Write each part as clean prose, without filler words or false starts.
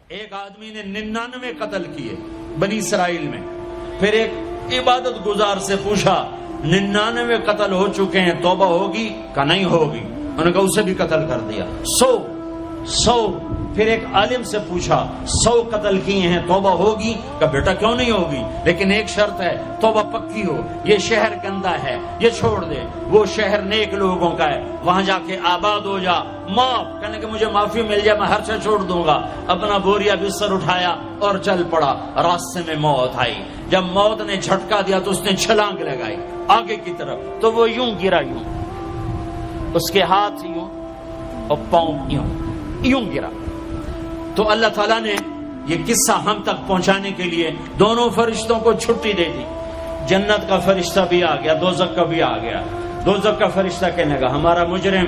ایک آدمی نے 99 قتل کیے بنی اسرائیل میں. پھر ایک عبادت گزار سے پوچھا 99 قتل ہو چکے ہیں, توبہ ہوگی؟ کہ نہیں ہوگی. انہوں نے کہا اسے بھی قتل کر دیا. 100. پھر ایک عالم سے پوچھا 100 قتل کیے ہیں, توبہ ہوگی؟ کہ بیٹا کیوں نہیں ہوگی, لیکن ایک شرط ہے, توبہ پکی ہو. یہ شہر گندا ہے, یہ چھوڑ دے. وہ شہر نیک لوگوں کا ہے, وہاں جا کے آباد ہو جا. معاف کہنے کہ مجھے معافی مل جائے میں ہر سے چھوڑ دوں گا. اپنا بوریا بستر اٹھایا اور چل پڑا. راستے میں موت آئی. جب موت نے جھٹکا دیا تو اس نے چھلانگ لگائی آگے کی طرف, تو وہ یوں گرا, یوں اس کے ہاتھ یوں اور پاؤں یوں گرا. تو اللہ تعالیٰ نے یہ قصہ ہم تک پہنچانے کے لیے دونوں فرشتوں کو چھٹی دے دی. جنت کا فرشتہ بھی آ گیا, دوزخ کا بھی آ گیا. دوزخ کا فرشتہ کہنے لگا ہمارا مجرم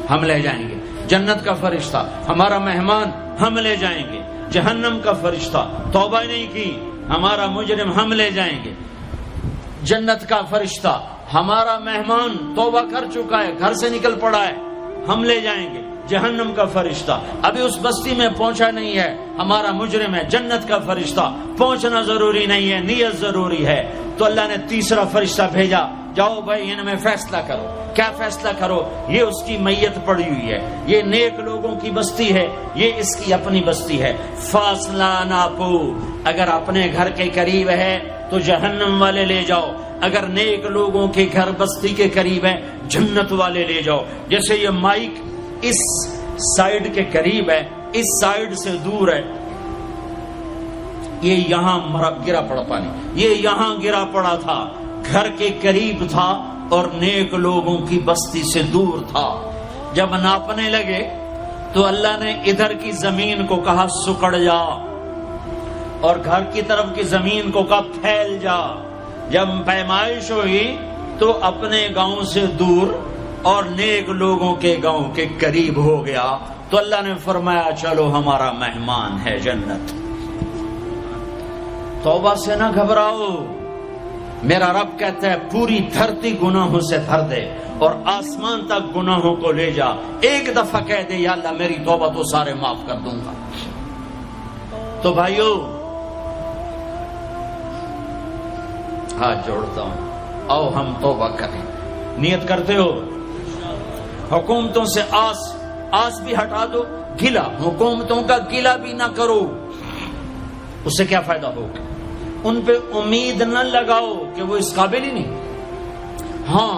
ہم لے جائیں گے. جنت کا فرشتہ ہمارا مہمان ہم لے جائیں گے. جہنم کا فرشتہ توبہ نہیں کی, ہمارا مجرم ہم لے جائیں گے. جنت کا فرشتہ ہمارا مہمان توبہ کر چکا ہے, گھر سے نکل پڑا ہے, ہم لے جائیں گے. جہنم کا فرشتہ ابھی اس بستی میں پہنچا نہیں ہے, ہمارا مجرم ہے. جنت کا فرشتہ پہنچنا ضروری نہیں ہے, نیت ضروری ہے. تو اللہ نے تیسرا فرشتہ بھیجا, جاؤ بھائی ان میں فیصلہ کرو. کیا فیصلہ کرو؟ یہ اس کی میت پڑی ہوئی ہے, یہ نیک لوگوں کی بستی ہے, یہ اس کی اپنی بستی ہے. فاصلہ ناپو, اگر اپنے گھر کے قریب ہے تو جہنم والے لے جاؤ, اگر نیک لوگوں کے گھر بستی کے قریب ہے جنت والے لے جاؤ. جیسے یہ مائک اس سائیڈ کے قریب ہے, اس سائیڈ سے دور ہے, یہ یہاں گرا پڑا پانی, یہ یہاں گرا پڑا تھا, گھر کے قریب تھا اور نیک لوگوں کی بستی سے دور تھا. جب ناپنے لگے تو اللہ نے ادھر کی زمین کو کہا سکڑ جا, اور گھر کی طرف کی زمین کو کہا پھیل جا. جب پیمائش ہوئی تو اپنے گاؤں سے دور اور نیک لوگوں کے گاؤں کے قریب ہو گیا. تو اللہ نے فرمایا چلو ہمارا مہمان ہے جنت. توبہ سے نہ گھبراؤ, میرا رب کہتا ہے پوری دھرتی گناہوں سے بھر دے اور آسمان تک گناہوں کو لے جا. ایک دفعہ کہہ دے یا اللہ میری توبہ تو سارے معاف کر دوں گا. تو بھائیو ہاتھ جوڑتا ہوں, آؤ ہم توبہ کریں. نیت کرتے ہو؟ حکومتوں سے آس بھی ہٹا دو, گلا حکومتوں کا گلا بھی نہ کرو, اس سے کیا فائدہ ہوگا؟ ان پہ امید نہ لگاؤ کہ وہ اس قابل ہی نہیں. ہاں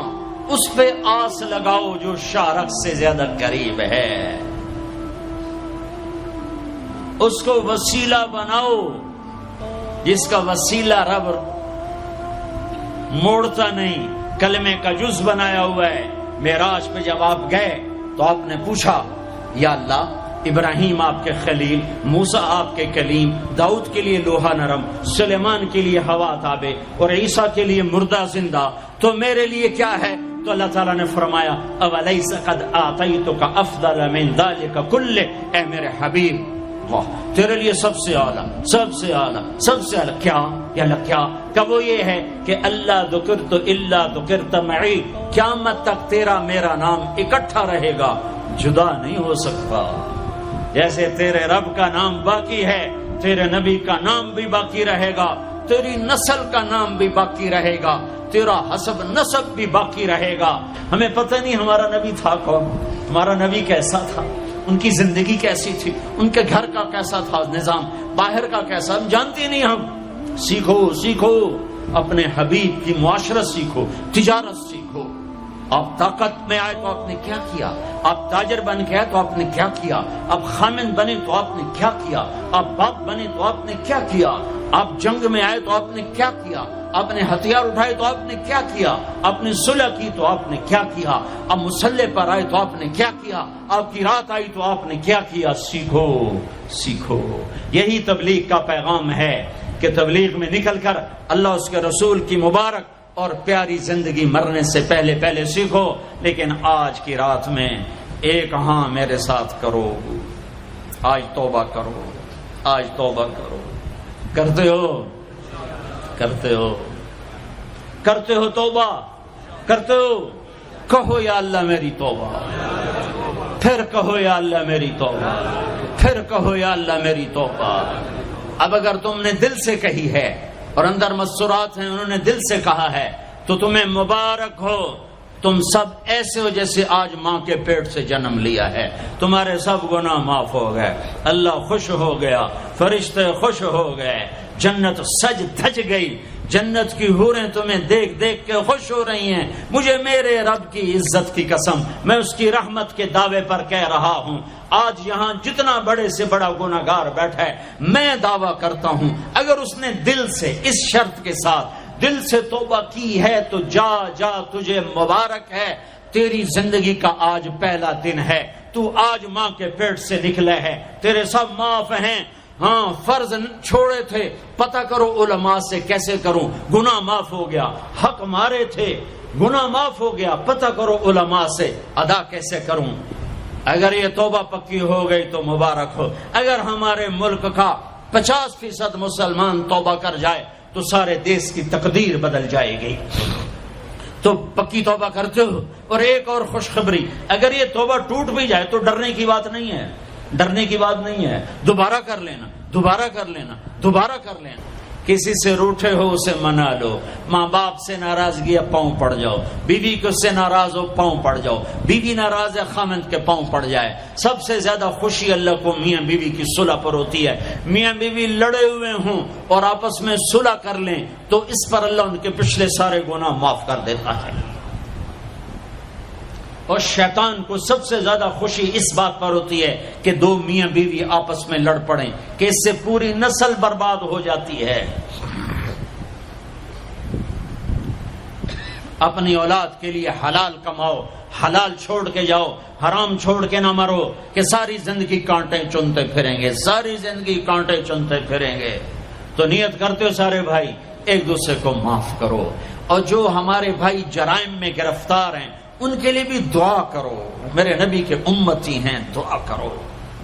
اس پہ آس لگاؤ جو شارق سے زیادہ قریب ہے, اس کو وسیلہ بناؤ جس کا وسیلہ رب موڑتا نہیں, کلمے کا جز بنایا ہوا ہے. معراج پہ جب آپ گئے تو آپ نے پوچھا یا اللہ ابراہیم آپ کے خلیل, موسیٰ آپ کے کلیم, داؤد کے لیے لوہا نرم, سلیمان کے لیے ہوا تابع اور عیسیٰ کے لیے مردہ زندہ, تو میرے لیے کیا ہے؟ تو اللہ تعالیٰ نے فرمایا اولیس قد آتیتک افضل من ذلک کلہ, اے میرے حبیب تیرے لیے سب سے اعلیٰ, سب سے اعلیٰ, سب سے اعلیٰ کیا؟ یا اللہ کیا؟ کہ وہ یہ ہے کہ اللہ ذکرت الا ذکرت معی, قیامت تک تیرا میرا نام اکٹھا رہے گا, جدا نہیں ہو سکتا. جیسے تیرے رب کا نام باقی ہے, تیرے نبی کا نام بھی باقی رہے گا, تیری نسل کا نام بھی باقی رہے گا, تیرا حسب نسب بھی باقی رہے گا. ہمیں پتہ نہیں ہمارا نبی تھا کون, ہمارا نبی کیسا تھا, ان کی زندگی کیسی تھی, ان کے گھر کا کیسا تھا نظام, باہر کا کیسا, ہم جانتے نہیں. ہم سیکھو اپنے حبیب کی معاشرت سیکھو, تجارت سیکھو. آپ طاقت میں آئے تو آپ نے کیا کیا, آپ تاجر بن کے آئے تو آپ نے کیا کیا, آپ خامن بنے تو آپ نے کیا کیا, آپ باپ بنے تو آپ نے کیا کیا, آپ جنگ میں آئے تو آپ نے کیا کیا, آپ نے ہتھیار اٹھائے تو آپ نے کیا کیا, آپ نے صلح کی تو آپ نے کیا کیا, آپ مسلح پر آئے تو آپ نے کیا کیا, آپ کی رات آئی تو آپ نے کیا کیا. سیکھو. یہی تبلیغ کا پیغام ہے کہ تبلیغ میں نکل کر اللہ اس کے رسول کی مبارک اور پیاری زندگی مرنے سے پہلے سیکھو. لیکن آج کی رات میں ایک ہاں میرے ساتھ کرو, آج توبہ کرو, آج توبہ کرو. کرتے ہو توبہ, کرتے ہو, کہو یا اللہ میری توبہ, پھر کہو یا اللہ میری توبہ, پھر کہو یا اللہ میری توبہ۔ اب اگر تم نے دل سے کہی ہے اور اندر مسرات ہیں انہوں نے دل سے کہا ہے تو تمہیں مبارک ہو، تم سب ایسے ہو جیسے آج ماں کے پیٹ سے جنم لیا ہے، تمہارے سب گناہ معاف ہو گئے، اللہ خوش ہو گیا، فرشتے خوش ہو گئے، جنت سج دھج گئی، جنت کی حوریں تمہیں دیکھ دیکھ کے خوش ہو رہی ہیں۔ مجھے میرے رب کی عزت کی قسم، میں اس کی رحمت کے دعوے پر کہہ رہا ہوں، آج یہاں جتنا بڑے سے بڑا گناہگار بیٹھا ہے، میں دعویٰ کرتا ہوں اگر اس نے دل سے اس شرط کے ساتھ دل سے توبہ کی ہے تو جا جا تجھے مبارک ہے، تیری زندگی کا آج پہلا دن ہے، تو آج ماں کے پیٹ سے نکلے ہے، تیرے سب معاف ہیں۔ ہاں فرض چھوڑے تھے، پتہ کرو علماء سے کیسے کروں، گناہ معاف ہو گیا، حق مارے تھے گناہ معاف ہو گیا، پتہ کرو علماء سے ادا کیسے کروں۔ اگر یہ توبہ پکی ہو گئی تو مبارک ہو۔ اگر ہمارے ملک کا 50% مسلمان توبہ کر جائے تو سارے دیش کی تقدیر بدل جائے گی۔ تو پکی توبہ کرتے ہو۔ اور ایک اور خوشخبری، اگر یہ توبہ ٹوٹ بھی جائے تو ڈرنے کی بات نہیں ہے، ڈرنے کی بات نہیں ہے، دوبارہ کر لینا، دوبارہ کر لینا، دوبارہ کر لینا۔ کسی سے روٹھے ہو اسے منا لو، ماں باپ سے ناراضگی ہے پاؤں پڑ جاؤ، بیوی کو سے ناراض ہو پاؤں پڑ جاؤ، بیوی ناراض ہے خامند کے پاؤں پڑ جائے۔ سب سے زیادہ خوشی اللہ کو میاں بیوی کی صلح پر ہوتی ہے۔ میاں بیوی لڑے ہوئے ہوں اور آپس میں صلح کر لیں تو اس پر اللہ ان کے پچھلے سارے گناہ معاف کر دیتا ہے۔ اور شیطان کو سب سے زیادہ خوشی اس بات پر ہوتی ہے کہ دو میاں بیوی آپس میں لڑ پڑیں، کہ اس سے پوری نسل برباد ہو جاتی ہے۔ اپنی اولاد کے لیے حلال کماؤ، حلال چھوڑ کے جاؤ، حرام چھوڑ کے نہ مرو کہ ساری زندگی کانٹے چنتے پھریں گے، ساری زندگی کانٹے چنتے پھریں گے۔ تو نیت کرتے ہو سارے بھائی ایک دوسرے کو معاف کرو، اور جو ہمارے بھائی جرائم میں گرفتار ہیں ان کے لیے بھی دعا کرو، میرے نبی کے امتی ہیں، دعا کرو،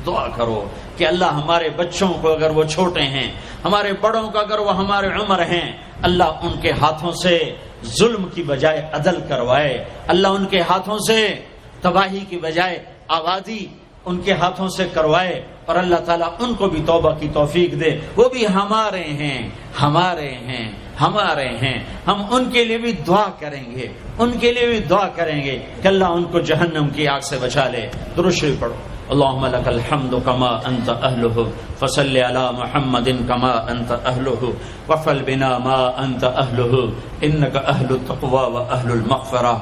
دعا کرو کہ اللہ ہمارے بچوں کو اگر وہ چھوٹے ہیں، ہمارے بڑوں کو اگر وہ ہمارے عمر ہیں، اللہ ان کے ہاتھوں سے ظلم کی بجائے عدل کروائے، اللہ ان کے ہاتھوں سے تباہی کی بجائے آبادی ان کے ہاتھوں سے کروائے، اور اللہ تعالیٰ ان کو بھی توبہ کی توفیق دے۔ وہ بھی ہمارے ہیں، ہمارے ہیں، ہمارے ہیں، ہم ان کے لیے بھی دعا کریں گے، ان کے لیے بھی دعا کریں گے کہ اللہ ان کو جہنم کی آگ سے بچا لے۔ درود شریف پڑھو۔ اللهم لك الحمد كما أنت أهله فصل على محمد كما أنت أهله وفعل بنا ما أنت أهله إنك أهل التقوى وأهل المغفرة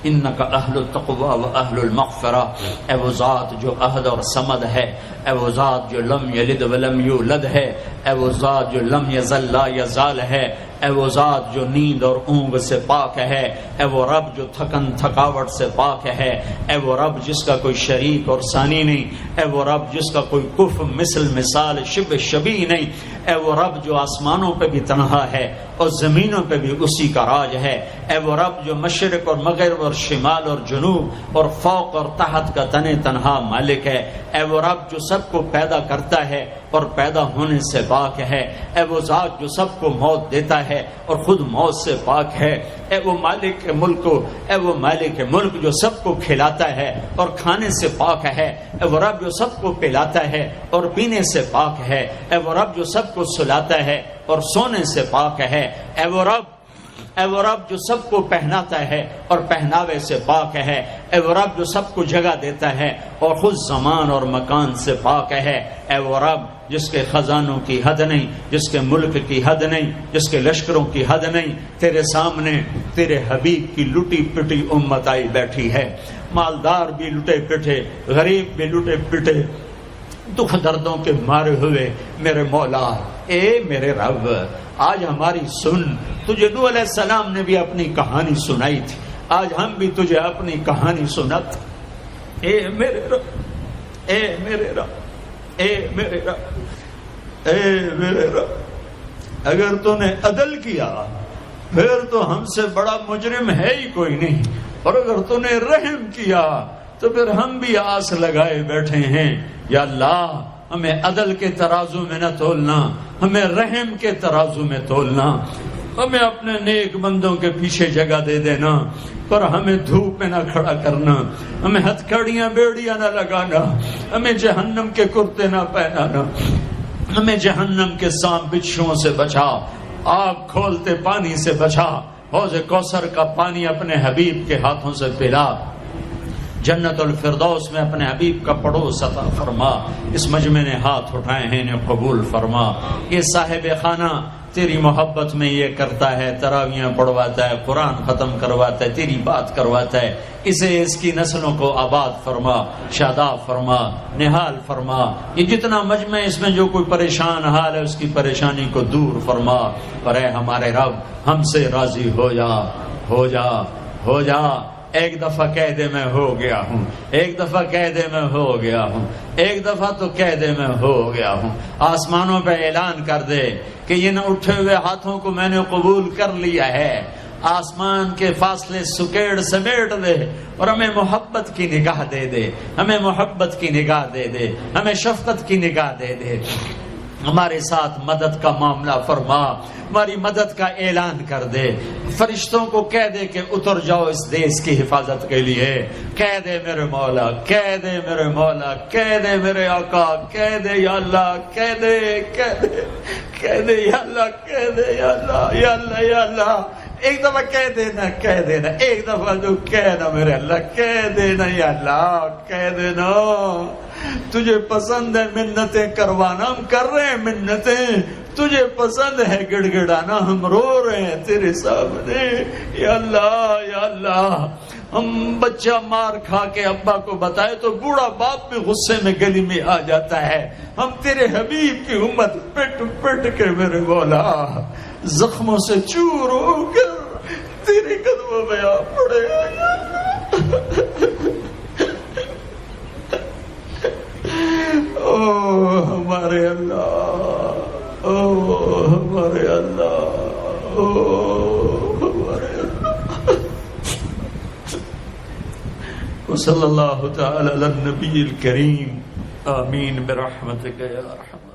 إنك أهل التقوى وأهل المغفرة۔ اے وہ ذات جو احد اور صمد ہے، اے وہ ذات جو لم یلد ولم یولد ہے، اے وہ ذات جو لم یزل لا یزال ہے، اے وہ ذات جو نیند اور اونگ سے پاک ہے، اے وہ رب جو تھکن تھکاوٹ سے پاک ہے، اے وہ رب جس کا کوئی شریک اور ثانی نہیں، اے وہ رب جس کا کوئی کف مثل مثال شبہ شبیہ نہیں، اے وہ رب جو آسمانوں پہ بھی تنہا ہے اور زمینوں پہ بھی اسی کا راج ہے، اے وہ رب جو مشرق اور مغرب اور شمال اور جنوب اور فوق اور تحت کا تنہا مالک ہے، اے وہ رب جو سب کو پیدا کرتا ہے اور پیدا ہونے سے پاک ہے، اے وہ ذات جو سب کو موت دیتا ہے اور خود موت سے پاک ہے، اے وہ مالک ملک، اے وہ مالک ملک جو سب کو کھلاتا ہے اور کھانے سے پاک ہے، اے وہ رب جو سب کو پلاتا ہے اور پینے سے پاک ہے، اے وہ رب جو سب کو سلاتا ہے اور سونے سے پاک ہے، اے وہ رب جو سب کو پہناتا ہے اور پہناوے سے پاک ہے، اے وہ رب جو سب کو جگہ دیتا ہے اور خود زمان اور مکان سے پاک ہے، اے وہ رب جس کے خزانوں کی حد نہیں، جس کے ملک کی حد نہیں، جس کے لشکروں کی حد نہیں، تیرے سامنے تیرے حبیب کی لٹی پٹی امت آئی بیٹھی ہے، مالدار بھی لٹے پٹے، غریب بھی لٹے پٹے، دکھ دردوں کے مارے ہوئے میرے مولا، اے میرے رب آج ہماری سن۔ تجھے نوح علیہ السلام نے بھی اپنی کہانی سنائی تھی، آج ہم بھی تجھے اپنی کہانی سنات۔ اے میرے رب، اے میرے رب، اے میرے رب، اے میرے رب، اگر تو نے عدل کیا پھر تو ہم سے بڑا مجرم ہے ہی کوئی نہیں، اور اگر تو نے رحم کیا تو پھر ہم بھی آس لگائے بیٹھے ہیں۔ یا اللہ ہمیں عدل کے ترازو میں نہ تولنا، ہمیں رحم کے ترازو میں تولنا۔ ہمیں اپنے نیک بندوں کے پیچھے جگہ دے دینا، پر ہمیں دھوپ میں نہ کھڑا کرنا، ہمیں ہتھکڑیاں بیڑیاں نہ لگانا، ہمیں جہنم کے کرتے نہ پہنانا، ہمیں جہنم کے سانپ بچھوؤں سے بچا، آگ کھولتے پانی سے بچا، حوض کوثر کا پانی اپنے حبیب کے ہاتھوں سے پلا، جنت الفردوس میں اپنے حبیب کا پڑوس عطا فرما، اس مجمع نے ہاتھ اٹھائے ہیں انہیں قبول فرما۔ یہ صاحب خانہ تیری محبت میں یہ کرتا ہے، تراویاں پڑھواتا ہے، قرآن ختم کرواتا ہے، تیری بات کرواتا ہے، اسے اس کی نسلوں کو آباد فرما، شاداب فرما، نہال فرما۔ یہ جتنا مجمع اس میں جو کوئی پریشان حال ہے اس کی پریشانی کو دور فرما، اور اے ہمارے رب ہم سے راضی ہو جا، ہو جا، ہو جا۔ ایک دفعہ کہہ دے میں ہو گیا ہوں، ایک دفعہ کہہ دے میں ہو گیا ہوں، ایک دفعہ تو کہہ دے میں ہو گیا ہوں۔ آسمانوں پہ اعلان کر دے کہ یہ نہ اٹھے ہوئے ہاتھوں کو میں نے قبول کر لیا ہے۔ آسمان کے فاصلے سکیڑ سمیٹ دے اور ہمیں محبت کی نگاہ دے دے، ہمیں محبت کی نگاہ دے دے، ہمیں شفقت کی نگاہ دے دے۔ ہمارے ساتھ مدد کا معاملہ فرما، ہماری مدد کا اعلان کر دے، فرشتوں کو کہہ دے کہ اتر جاؤ اس دیش کی حفاظت کے لیے، کہہ دے میرے مولا، کہہ دے میرے مولا، کہہ دے میرے آقا، کہہ دے یا اللہ، کہہ دے، کہہ دے، کہہ دے یا اللہ، کہہ دے یا اللہ، یا اللہ، یا اللہ۔ ایک دفعہ کہہ دینا، کہہ دینا، ایک دفعہ جو کہنا میرے اللہ، کہہ دینا یا اللہ، کہہ دینا۔ تجھے پسند ہے منتیں کروانا، ہم کر رہے ہیں منتیں، تجھے پسند ہے گڑ گڑانا، ہم رو رہے ہیں تیرے سامنے یا اللہ، یا اللہ۔ ہم بچہ مار کھا کے ابا کو بتائے تو بوڑھا باپ بھی غصے میں گلی میں آ جاتا ہے، ہم تیرے حبیب کی امت پٹ پٹ کے میرے مولا زخموں سے چور ہو کر تیرے قدموں میں آ پڑے۔ او ہمارے اللہ، او ہمارے اللہ، او ہمارے اللہ۔ وصلی اللہ تعالی علی النبی الکریم، آمین برحمتک یا ارحم۔